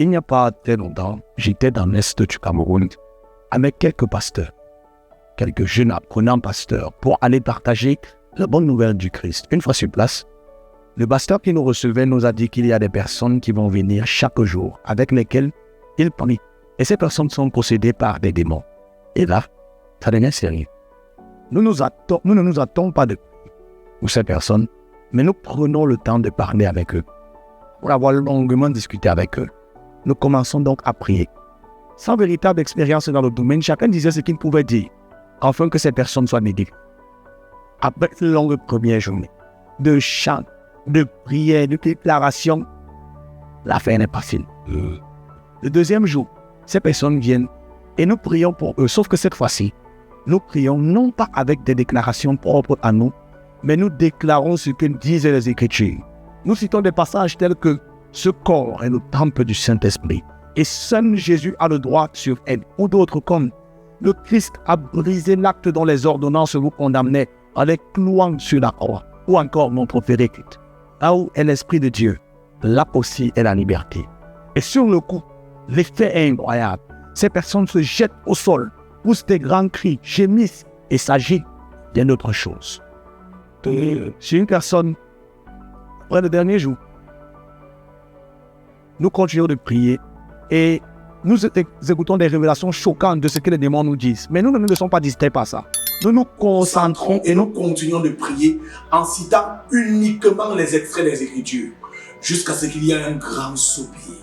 Il n'y a pas très longtemps, j'étais dans l'Est du Cameroun avec quelques pasteurs, quelques jeunes apprenants pasteurs pour aller partager la bonne nouvelle du Christ. Une fois sur place, le pasteur qui nous recevait nous a dit qu'il y a des personnes qui vont venir chaque jour avec lesquelles il prie. Et ces personnes sont possédées par des démons. Et là, ça devient sérieux. Nous ne nous attendons pas de pour ces personnes, mais nous prenons le temps de parler avec eux. Pour avoir longuement discuté avec eux, nous commençons donc à prier. Sans véritable expérience dans le domaine, chacun disait ce qu'il pouvait dire, afin que ces personnes soient aidées. Après une longue première journée, de chants, de prières, de déclarations, la fin n'est pas finie. Le deuxième jour, ces personnes viennent et nous prions pour eux, sauf que cette fois-ci, nous prions non pas avec des déclarations propres à nous, mais nous déclarons ce que disent les Écritures. Nous citons des passages tels que « Ce corps est le temple du Saint-Esprit et seul Jésus a le droit sur elle » ou d'autres comme « Le Christ a brisé l'acte dont les ordonnances vous condamnaient en les clouant sur la croix » ou encore notre Paraclète. Là où est l'Esprit de Dieu, là aussi est la liberté. Et sur le coup, l'effet est incroyable. Ces personnes se jettent au sol, poussent des grands cris, gémissent et s'agitent d'une autre chose. Sur une personne, après le dernier jour, nous continuons de prier et nous écoutons des révélations choquantes de ce que les démons nous disent. Mais nous ne nous laissons pas distraire par ça. Nous nous concentrons et nous continuons de prier en citant uniquement les extraits des Écritures jusqu'à ce qu'il y ait un grand soupir.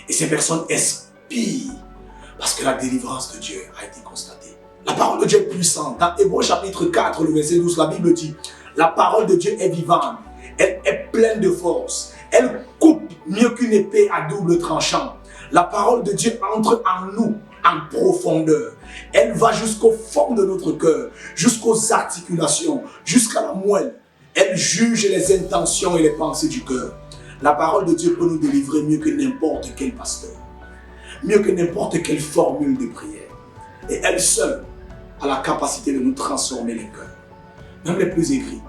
Et ces personnes expirent parce que la délivrance de Dieu a été constatée. La parole de Dieu est puissante. Dans Hébreux chapitre 4, le verset 12, la Bible dit « La parole de Dieu est vivante, elle est pleine de force, elle coupe mieux qu'une épée à double tranchant. La parole de Dieu entre en nous en profondeur. Elle va jusqu'au fond de notre cœur, jusqu'aux articulations, jusqu'à la moelle. Elle juge les intentions et les pensées du cœur. La parole de Dieu peut nous délivrer mieux que n'importe quel pasteur, mieux que n'importe quelle formule de prière. Et elle seule a la capacité de nous transformer les cœurs, même les plus aigris.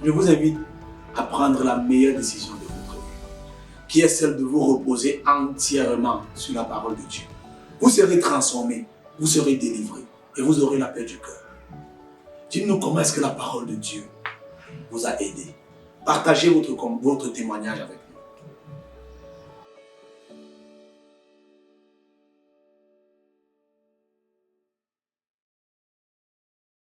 Je vous invite à prendre la meilleure décision de votre vie, qui est celle de vous reposer entièrement sur la parole de Dieu. Vous serez transformés, vous serez délivrés et vous aurez la paix du cœur. Dites-nous comment est-ce que la parole de Dieu vous a aidé. Partagez votre témoignage avec nous.